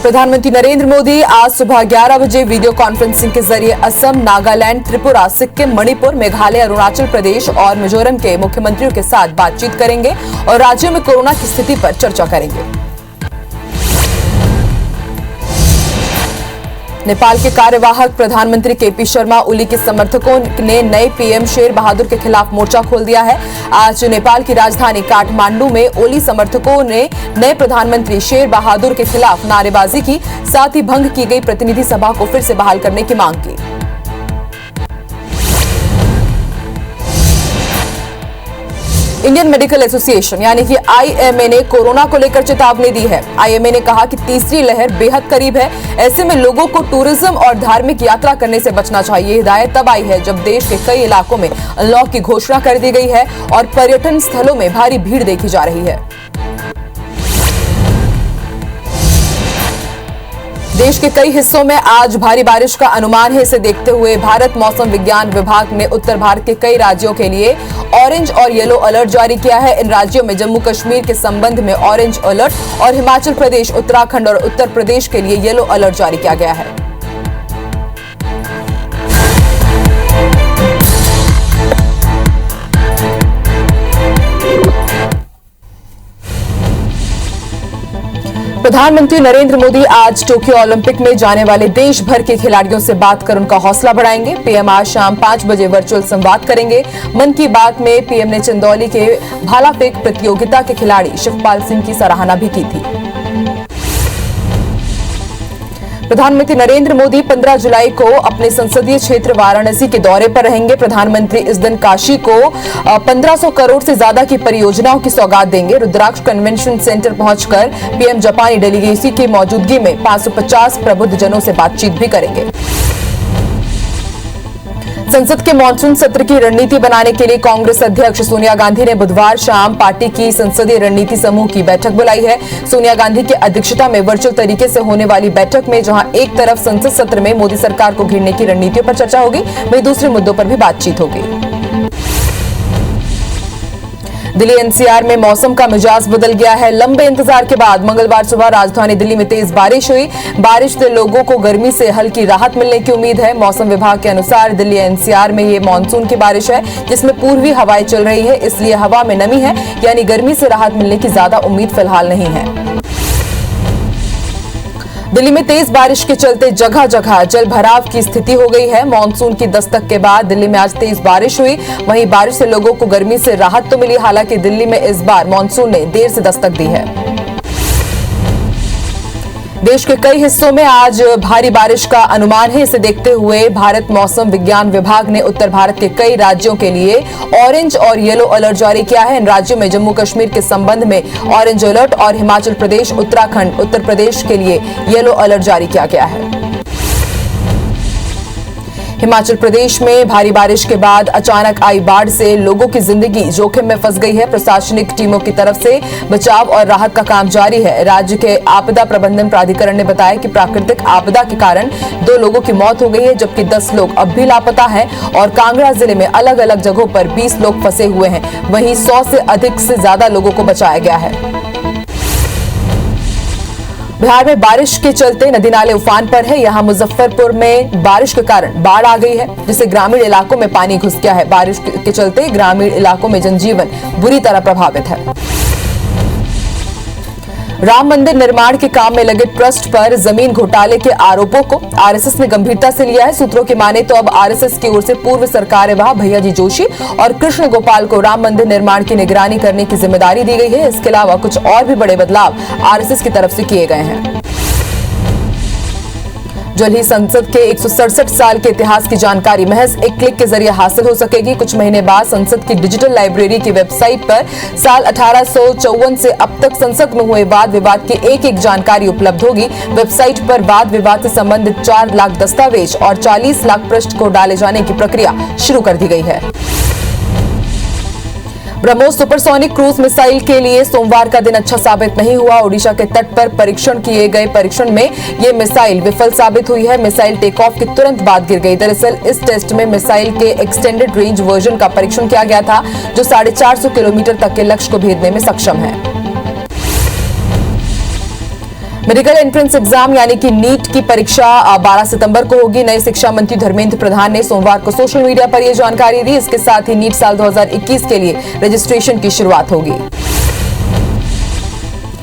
प्रधानमंत्री नरेंद्र मोदी आज सुबह 11 बजे वीडियो कॉन्फ्रेंसिंग के जरिए असम, नागालैंड, त्रिपुरा, सिक्किम, मणिपुर, मेघालय, अरुणाचल प्रदेश और मिजोरम के मुख्यमंत्रियों के साथ बातचीत करेंगे और राज्यों में कोरोना की स्थिति पर चर्चा करेंगे। नेपाल के कार्यवाहक प्रधानमंत्री केपी शर्मा ओली के समर्थकों ने नए पीएम शेर बहादुर के खिलाफ मोर्चा खोल दिया है। आज नेपाल की राजधानी काठमांडू में ओली समर्थकों ने नए प्रधानमंत्री शेर बहादुर के खिलाफ नारेबाजी की, साथ ही भंग की गई प्रतिनिधि सभा को फिर से बहाल करने की मांग की। इंडियन मेडिकल एसोसिएशन यानी कि आईएमए ने कोरोना को लेकर चेतावनी दी है। आईएमए ने कहा कि तीसरी लहर बेहद करीब है, ऐसे में लोगों को टूरिज्म और धार्मिक यात्रा करने से बचना चाहिए। हिदायत तब आई है जब देश के कई इलाकों में अनलॉक की घोषणा कर दी गई है और पर्यटन स्थलों में भारी भीड़ देखी जा रही है। देश के कई हिस्सों में आज भारी बारिश का अनुमान है। इसे देखते हुए भारत मौसम विज्ञान विभाग ने उत्तर भारत के कई राज्यों के लिए ऑरेंज और येलो अलर्ट जारी किया है। इन राज्यों में जम्मू कश्मीर के संबंध में ऑरेंज अलर्ट और हिमाचल प्रदेश, उत्तराखंड और उत्तर प्रदेश के लिए येलो अलर्ट जारी किया गया है। प्रधानमंत्री नरेंद्र मोदी आज टोक्यो ओलंपिक में जाने वाले देश भर के खिलाड़ियों से बात कर उनका हौसला बढ़ाएंगे। पीएम आज शाम 5 बजे वर्चुअल संवाद करेंगे। मन की बात में पीएम ने चंदौली के भाला फेंक प्रतियोगिता के खिलाड़ी शिवपाल सिंह की सराहना भी की थी। प्रधानमंत्री नरेंद्र मोदी 15 जुलाई को अपने संसदीय क्षेत्र वाराणसी के दौरे पर रहेंगे। प्रधानमंत्री इस दिन काशी को 1500 करोड़ से ज्यादा की परियोजनाओं की सौगात देंगे। रुद्राक्ष कन्वेंशन सेंटर पहुंचकर पीएम जापानी डेलीगेसी की मौजूदगी में 550 प्रबुद्ध जनों से बातचीत भी करेंगे। संसद के मॉनसून सत्र की रणनीति बनाने के लिए कांग्रेस अध्यक्ष सोनिया गांधी ने बुधवार शाम पार्टी की संसदीय रणनीति समूह की बैठक बुलाई है। सोनिया गांधी की अध्यक्षता में वर्चुअल तरीके से होने वाली बैठक में जहां एक तरफ संसद सत्र में मोदी सरकार को घेरने की रणनीतियों पर चर्चा होगी, वहीं दूसरे मुद्दों पर भी बातचीत होगी। दिल्ली एनसीआर में मौसम का मिजाज बदल गया है। लंबे इंतजार के बाद मंगलवार सुबह राजधानी दिल्ली में तेज बारिश हुई। बारिश से लोगों को गर्मी से हल्की राहत मिलने की उम्मीद है। मौसम विभाग के अनुसार दिल्ली एनसीआर में ये मानसून की बारिश है, जिसमें पूर्वी हवाएं चल रही है, इसलिए हवा में नमी है, यानी गर्मी से राहत मिलने की ज्यादा उम्मीद फिलहाल नहीं है। दिल्ली में तेज बारिश के चलते जगह जगह जल भराव की स्थिति हो गई है। मानसून की दस्तक के बाद दिल्ली में आज तेज बारिश हुई। वहीं बारिश से लोगों को गर्मी से राहत तो मिली, हालांकि दिल्ली में इस बार मानसून ने देर से दस्तक दी है। देश के कई हिस्सों में आज भारी बारिश का अनुमान है। इसे देखते हुए भारत मौसम विज्ञान विभाग ने उत्तर भारत के कई राज्यों के लिए ऑरेंज और येलो अलर्ट जारी किया है। इन राज्यों में जम्मू कश्मीर के संबंध में ऑरेंज अलर्ट और हिमाचल प्रदेश, उत्तराखंड, उत्तर प्रदेश के लिए येलो अलर्ट जारी किया गया है। हिमाचल प्रदेश में भारी बारिश के बाद अचानक आई बाढ़ से लोगों की जिंदगी जोखिम में फंस गई है। प्रशासनिक टीमों की तरफ से बचाव और राहत का काम जारी है। राज्य के आपदा प्रबंधन प्राधिकरण ने बताया कि प्राकृतिक आपदा के कारण 2 लोगों की मौत हो गई है, जबकि 10 लोग अब भी लापता हैं और कांगड़ा जिले में अलग अलग जगहों पर 20 लोग फंसे हुए हैं। वहीं 100 से अधिक से ज्यादा लोगों को बचाया गया है। बिहार में बारिश के चलते नदी नाले उफान पर है। यहां मुजफ्फरपुर में बारिश के कारण बाढ़ आ गई है, जिससे ग्रामीण इलाकों में पानी घुस गया है। बारिश के चलते ग्रामीण इलाकों में जनजीवन बुरी तरह प्रभावित है। राम मंदिर निर्माण के काम में लगे ट्रस्ट पर जमीन घोटाले के आरोपों को आरएसएस ने गंभीरता से लिया है। सूत्रों की माने तो अब आरएसएस की ओर से पूर्व सरकार्यवाह भैयाजी जोशी और कृष्ण गोपाल को राम मंदिर निर्माण की निगरानी करने की जिम्मेदारी दी गई है। इसके अलावा कुछ और भी बड़े बदलाव आरएसएस की तरफ से किए गए हैं। जल्द ही संसद के 167 साल के इतिहास की जानकारी महज एक क्लिक के जरिए हासिल हो सकेगी। कुछ महीने बाद संसद की डिजिटल लाइब्रेरी की वेबसाइट पर साल 1854 से अब तक संसद में हुए वाद विवाद की एक जानकारी उपलब्ध होगी। वेबसाइट पर वाद विवाद से संबंधित 4 लाख दस्तावेज और 40 लाख पृष्ठ को डाले जाने की प्रक्रिया शुरू कर दी गई है। ब्रह्मोस सुपरसोनिक क्रूज मिसाइल के लिए सोमवार का दिन अच्छा साबित नहीं हुआ। ओडिशा के तट पर परीक्षण किए गए परीक्षण में ये मिसाइल विफल साबित हुई है। मिसाइल टेक ऑफ के तुरंत बाद गिर गई। दरअसल इस टेस्ट में मिसाइल के एक्सटेंडेड रेंज वर्जन का परीक्षण किया गया था, जो 450 किलोमीटर तक के लक्ष्य को भेदने में सक्षम है। मेडिकल एंट्रेंस एग्जाम यानी कि नीट की परीक्षा 12 सितंबर को होगी। नए शिक्षा मंत्री धर्मेंद्र प्रधान ने सोमवार को सोशल मीडिया पर यह जानकारी दी। इसके साथ ही नीट साल 2021 के लिए रजिस्ट्रेशन की शुरुआत होगी।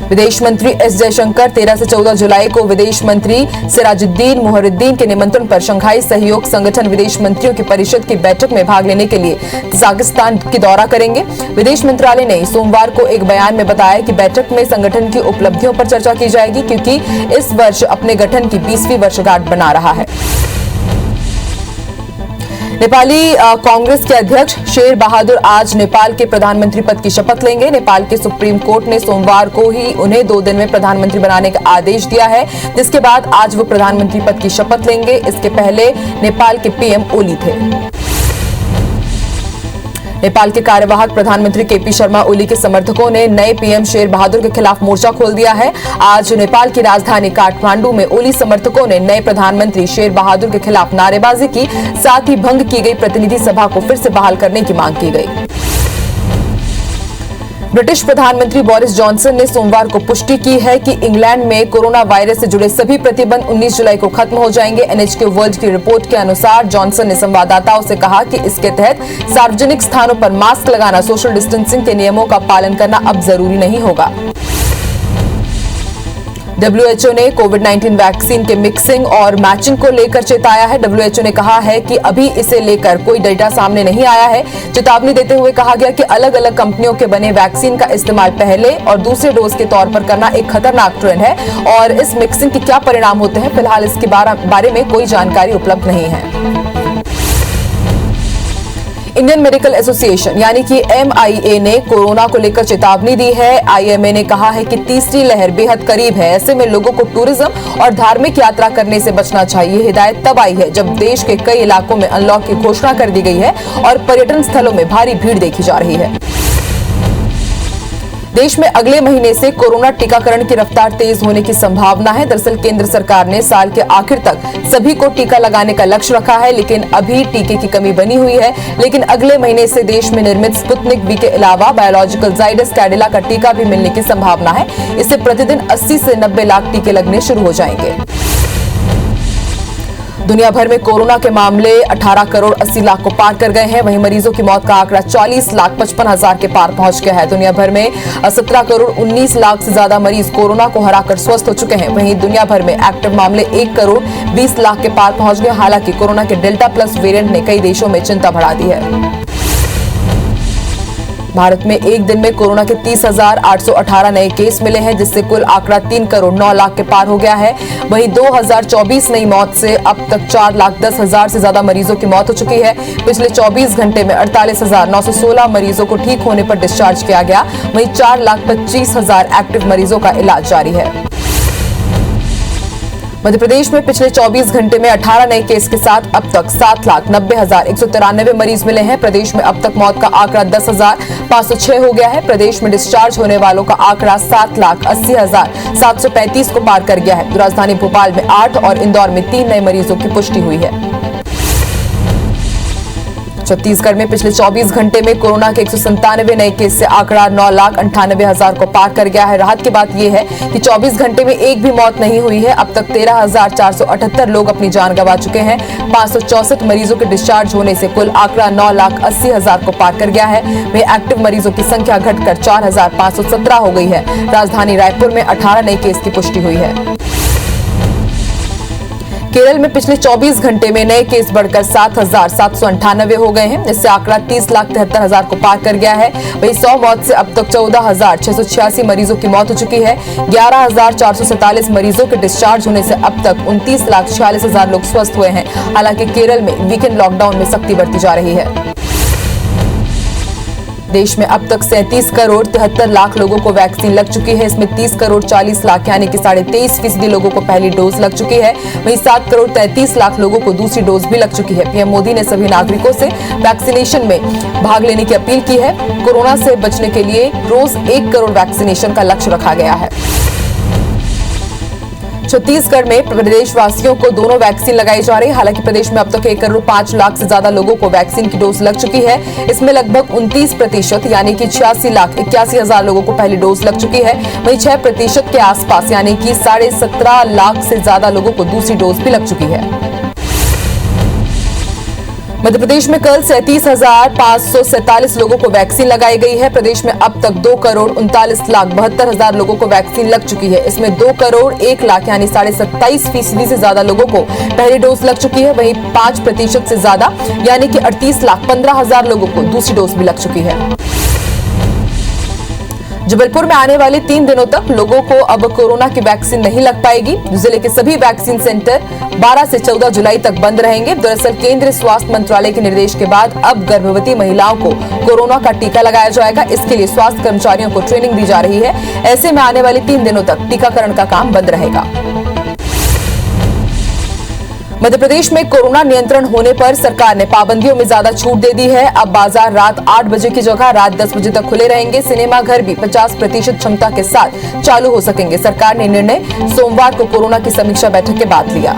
विदेश मंत्री एस जयशंकर 13 से 14 जुलाई को विदेश मंत्री सिराजुद्दीन मुहरुद्दीन के निमंत्रण पर शंघाई सहयोग संगठन विदेश मंत्रियों की परिषद की बैठक में भाग लेने के लिए कजाकिस्तान की दौरा करेंगे। विदेश मंत्रालय ने सोमवार को एक बयान में बताया कि बैठक में संगठन की उपलब्धियों पर चर्चा की जाएगी, क्योंकि इस वर्ष अपने गठन की 20वीं वर्षगांठ बना रहा है। नेपाली कांग्रेस के अध्यक्ष शेर बहादुर आज नेपाल के प्रधानमंत्री पद की शपथ लेंगे। नेपाल के सुप्रीम कोर्ट ने सोमवार को ही उन्हें 2 दिन में प्रधानमंत्री बनाने का आदेश दिया है, जिसके बाद आज वो प्रधानमंत्री पद की शपथ लेंगे। इसके पहले नेपाल के पीएम ओली थे। नेपाल के कार्यवाहक प्रधानमंत्री केपी शर्मा ओली के समर्थकों ने नए पीएम शेर बहादुर के खिलाफ मोर्चा खोल दिया है। आज नेपाल की राजधानी काठमांडू में ओली समर्थकों ने नए प्रधानमंत्री शेर बहादुर के खिलाफ नारेबाजी की, साथ ही भंग की गई प्रतिनिधि सभा को फिर से बहाल करने की मांग की गई। ब्रिटिश प्रधानमंत्री बोरिस जॉनसन ने सोमवार को पुष्टि की है कि इंग्लैंड में कोरोना वायरस से जुड़े सभी प्रतिबंध 19 जुलाई को खत्म हो जाएंगे। NHK वर्ल्ड की रिपोर्ट के अनुसार जॉनसन ने संवाददाताओं से कहा कि इसके तहत सार्वजनिक स्थानों पर मास्क लगाना, सोशल डिस्टेंसिंग के नियमों का पालन करना अब जरूरी नहीं होगा। WHO ने कोविड-19 वैक्सीन के मिक्सिंग और मैचिंग को लेकर चेताया है। WHO ने कहा है कि अभी इसे लेकर कोई डेटा सामने नहीं आया है। चेतावनी देते हुए कहा गया कि अलग-अलग कंपनियों के बने वैक्सीन का इस्तेमाल पहले और दूसरे डोज के तौर पर करना एक खतरनाक ट्रेंड है और इस मिक्सिंग के क्या परिणाम होते हैं, फिलहाल इसके बारे में कोई जानकारी उपलब्ध नहीं है। इंडियन मेडिकल एसोसिएशन यानी कि MIA ने कोरोना को लेकर चेतावनी दी है। IMA ने कहा है कि तीसरी लहर बेहद करीब है, ऐसे में लोगों को टूरिज्म और धार्मिक यात्रा करने से बचना चाहिए। हिदायत तब आई है जब देश के कई इलाकों में अनलॉक की घोषणा कर दी गई है और पर्यटन स्थलों में भारी भीड़ देखी जा रही है। देश में अगले महीने से कोरोना टीकाकरण की रफ्तार तेज होने की संभावना है। दरअसल केंद्र सरकार ने साल के आखिर तक सभी को टीका लगाने का लक्ष्य रखा है, लेकिन अभी टीके की कमी बनी हुई है। लेकिन अगले महीने से देश में निर्मित स्पुतनिक वी के अलावा बायोलॉजिकल जाइडस कैडिला का टीका भी मिलने की संभावना है। इससे प्रतिदिन 80 से 90 लाख टीके लगने शुरू हो जाएंगे। दुनिया भर में कोरोना के मामले 18 करोड़ 80 लाख को पार कर गए हैं। वहीं मरीजों की मौत का आंकड़ा 40 लाख 55 हजार के पार पहुंच गया है। दुनिया भर में 17 करोड़ 19 लाख से ज्यादा मरीज कोरोना को हराकर स्वस्थ हो चुके हैं। वहीं दुनिया भर में एक्टिव मामले 1 करोड़ 20 लाख के पार पहुंच गए। हालांकि कोरोना के डेल्टा प्लस वेरिएंट ने कई देशों में चिंता बढ़ा दी है। भारत में एक दिन में कोरोना के 30,818 नए केस मिले हैं, जिससे कुल आंकड़ा 3 करोड़ 9 लाख के पार हो गया है। वहीं 2024 नई मौत से अब तक 4,10,000 से ज्यादा मरीजों की मौत हो चुकी है। पिछले 24 घंटे में 48,916 मरीजों को ठीक होने पर डिस्चार्ज किया गया। वहीं 4,25,000 एक्टिव मरीजों का इलाज जारी है। मध्य प्रदेश में पिछले 24 घंटे में 18 नए केस के साथ अब तक 7,90,193 मरीज मिले हैं। प्रदेश में अब तक मौत का आंकड़ा 10,506 हो गया है। प्रदेश में डिस्चार्ज होने वालों का आंकड़ा 7,80,735 को पार कर गया है। राजधानी भोपाल में 8 और इंदौर में 3 नए मरीजों की पुष्टि हुई है। छत्तीसगढ़ में पिछले 24 घंटे में कोरोना के 197 नए केस से आंकड़ा 9,98,000 को पार कर गया है। राहत की बात यह है कि 24 घंटे में एक भी मौत नहीं हुई है। अब तक 13,478 लोग अपनी जान गंवा चुके हैं। 564 मरीजों के डिस्चार्ज होने से कुल आंकड़ा 9,80,000 को पार कर गया है। वहीं एक्टिव मरीजों की संख्या घटकर 4,517 हो गई है। राजधानी रायपुर में 18 नए केस की पुष्टि हुई है। केरल में पिछले 24 घंटे में नए केस बढ़कर 7,798 हो गए हैं, जिससे आंकड़ा 30,73,000 को पार कर गया है। वहीं 100 मौत से अब तक 14,686 मरीजों की मौत हो चुकी है। 11,447 मरीजों के डिस्चार्ज होने से अब तक 29,46,000 लोग स्वस्थ हुए हैं। हालांकि केरल में वीकेंड लॉकडाउन में सख्ती बरती जा रही है। देश में अब तक 37 करोड़ 73 लाख लोगों को वैक्सीन लग चुकी है। इसमें 30 करोड़ 40 लाख यानी कि 23.5% लोगों को पहली डोज लग चुकी है। वहीं 7 करोड़ 33 लाख लोगों को दूसरी डोज भी लग चुकी है। पीएम मोदी ने सभी नागरिकों से वैक्सीनेशन में भाग लेने की अपील की है। कोरोना से बचने के लिए रोज 1 करोड़ वैक्सीनेशन का लक्ष्य रखा गया है। छत्तीसगढ़ में प्रदेशवासियों को दोनों वैक्सीन लगाई जा रही है। हालांकि प्रदेश में अब तक 1 करोड़ 5 लाख से ज्यादा लोगों को वैक्सीन की डोज लग चुकी है। इसमें लगभग 29% यानी कि 86,81,000 लोगों को पहली डोज लग चुकी है। वहीं 6% के आसपास यानी कि 17.5 लाख से ज्यादा लोगों को दूसरी डोज भी लग चुकी है। मध्य प्रदेश में कल 37,547 लोगों को वैक्सीन लगाई गई है। प्रदेश में अब तक 2 करोड़ 39,72,000 लोगों को वैक्सीन लग चुकी है। इसमें 2 करोड़ 1 लाख यानी 27.5% से ज्यादा लोगों को पहली डोज लग चुकी है। वहीं 5% से ज्यादा यानी कि 38,15,000 लोगों को दूसरी डोज भी लग चुकी है। जबलपुर में आने वाले 3 दिनों तक लोगों को अब कोरोना की वैक्सीन नहीं लग पाएगी। जिले के सभी वैक्सीन सेंटर 12 से 14 जुलाई तक बंद रहेंगे। दरअसल केंद्रीय स्वास्थ्य मंत्रालय के निर्देश के बाद अब गर्भवती महिलाओं को कोरोना का टीका लगाया जाएगा। इसके लिए स्वास्थ्य कर्मचारियों को ट्रेनिंग दी जा रही है। ऐसे में आने वाले 3 दिनों तक टीकाकरण का काम बंद रहेगा। मध्य प्रदेश में कोरोना नियंत्रण होने पर सरकार ने पाबंदियों में ज्यादा छूट दे दी है। अब बाजार रात 8 बजे की जगह रात 10 बजे तक खुले रहेंगे। सिनेमा घर भी 50% क्षमता के साथ चालू हो सकेंगे। सरकार ने निर्णय सोमवार को कोरोना की समीक्षा बैठक के बाद लिया।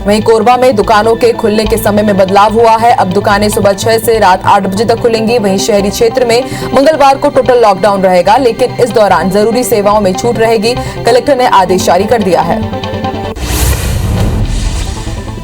वहीं कोरबा में दुकानों के खुलने के समय में बदलाव हुआ है। अब दुकानें सुबह 6 से रात 8 बजे तक खुलेंगी। वहीं शहरी क्षेत्र में मंगलवार को टोटल लॉकडाउन रहेगा, लेकिन इस दौरान जरूरी सेवाओं में छूट रहेगी। कलेक्टर ने आदेश जारी कर दिया है।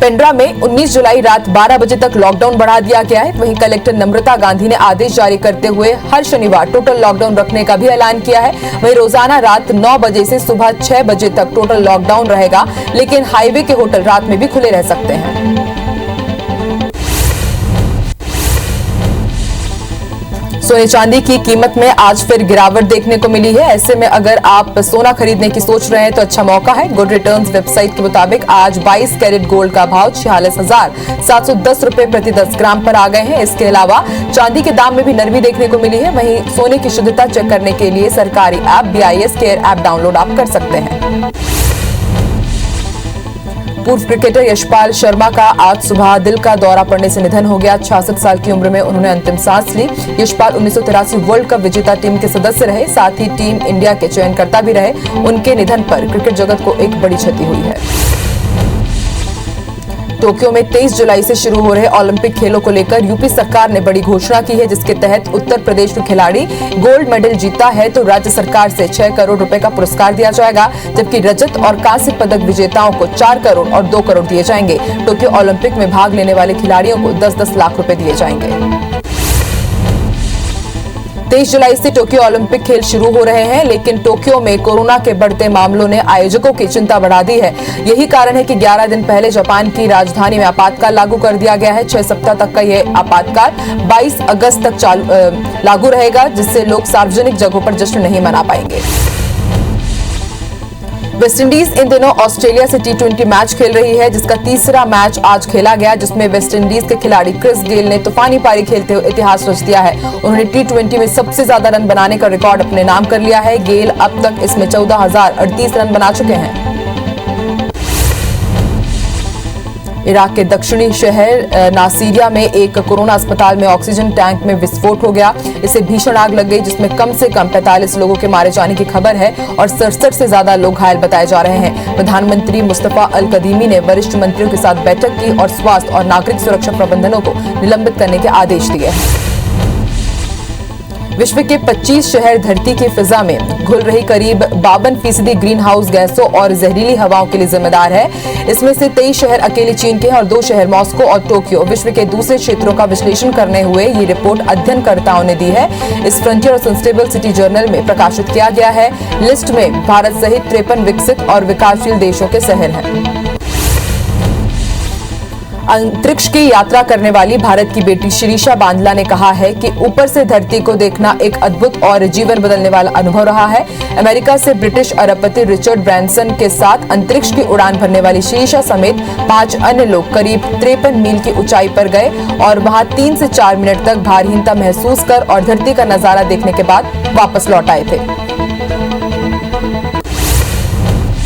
पेंड्रा में 19 जुलाई रात 12 बजे तक लॉकडाउन बढ़ा दिया गया है। वहीं कलेक्टर नम्रता गांधी ने आदेश जारी करते हुए हर शनिवार टोटल लॉकडाउन रखने का भी ऐलान किया है। वहीं रोजाना रात 9 बजे से सुबह 6 बजे तक टोटल लॉकडाउन रहेगा, लेकिन हाईवे के होटल रात में भी खुले रह सकते हैं। सोने चांदी की कीमत में आज फिर गिरावट देखने को मिली है। ऐसे में अगर आप सोना खरीदने की सोच रहे हैं तो अच्छा मौका है। गुड रिटर्न्स वेबसाइट के मुताबिक आज 22 कैरेट गोल्ड का भाव 46,710 रुपए प्रति 10 ग्राम पर आ गए हैं। इसके अलावा चांदी के दाम में भी नरमी देखने को मिली है। वहीं सोने की शुद्धता चेक करने के लिए सरकारी app BIS care app download आप कर सकते हैं। पूर्व क्रिकेटर यशपाल शर्मा का आज सुबह दिल का दौरा पड़ने से निधन हो गया। 66 साल की उम्र में उन्होंने अंतिम सांस ली। यशपाल 1983 वर्ल्ड कप विजेता टीम के सदस्य रहे, साथ ही टीम इंडिया के चयनकर्ता भी रहे। उनके निधन पर क्रिकेट जगत को एक बड़ी क्षति हुई है। टोक्यो में 23 जुलाई से शुरू हो रहे ओलंपिक खेलों को लेकर यूपी सरकार ने बड़ी घोषणा की है, जिसके तहत उत्तर प्रदेश के खिलाड़ी गोल्ड मेडल जीता है तो राज्य सरकार से 6 करोड़ रुपए का पुरस्कार दिया जाएगा, जबकि रजत और कांस्य पदक विजेताओं को 4 करोड़ और 2 करोड़ दिए जाएंगे। टोक्यो ओलंपिक में भाग लेने वाले खिलाड़ियों को 10-10 लाख रुपए दिए जाएंगे। 23 जुलाई से टोक्यो ओलंपिक खेल शुरू हो रहे हैं, लेकिन टोक्यो में कोरोना के बढ़ते मामलों ने आयोजकों की चिंता बढ़ा दी है। यही कारण है कि 11 दिन पहले जापान की राजधानी में आपातकाल लागू कर दिया गया है। 6 सप्ताह तक का यह आपातकाल 22 अगस्त तक लागू रहेगा, जिससे लोग सार्वजनिक जगहों पर जश्न नहीं मना पाएंगे। वेस्टइंडीज इन दिनों ऑस्ट्रेलिया से T20 मैच खेल रही है, जिसका तीसरा मैच आज खेला गया, जिसमें वेस्टइंडीज के खिलाड़ी क्रिस गेल ने तूफानी पारी खेलते हुए इतिहास रच दिया है। उन्होंने T20 में सबसे ज्यादा रन बनाने का रिकॉर्ड अपने नाम कर लिया है। गेल अब तक इसमें 14,038 रन बना चुके हैं। इराक के दक्षिणी शहर नासीरिया में एक कोरोना अस्पताल में ऑक्सीजन टैंक में विस्फोट हो गया। इसे भीषण आग लग गई, जिसमें कम से कम 45 लोगों के मारे जाने की खबर है और 67 से ज्यादा लोग घायल बताए जा रहे हैं। प्रधानमंत्री मुस्तफा अल कदीमी ने वरिष्ठ मंत्रियों के साथ बैठक की और स्वास्थ्य और नागरिक सुरक्षा प्रबंधनों को निलंबित करने के आदेश दिए हैं। विश्व के 25 शहर धरती की फिजा में घुल रही करीब 52% ग्रीन हाउस गैसों और जहरीली हवाओं के लिए जिम्मेदार है। इसमें से 23 शहर अकेले चीन के हैं और 2 शहर मॉस्को और टोक्यो विश्व के दूसरे क्षेत्रों का विश्लेषण करने हुए ये रिपोर्ट अध्ययनकर्ताओं ने दी है। इस फ्रंटियर और सस्टेनेबल सिटी जर्नल में प्रकाशित किया गया है। लिस्ट में भारत सहित 53 विकसित और विकासशील देशों के शहर हैं। अंतरिक्ष की यात्रा करने वाली भारत की बेटी शिरीषा बांदला ने कहा है कि ऊपर से धरती को देखना एक अद्भुत और जीवन बदलने वाला अनुभव रहा है। अमेरिका से ब्रिटिश अरबपति रिचर्ड ब्रैंसन के साथ अंतरिक्ष की उड़ान भरने वाली शिरीषा समेत 5 अन्य लोग करीब 53 मील की ऊंचाई पर गए और वहां 3 से 4 मिनट तक भारहीनता महसूस कर और धरती का नजारा देखने के बाद वापस लौट आए थे।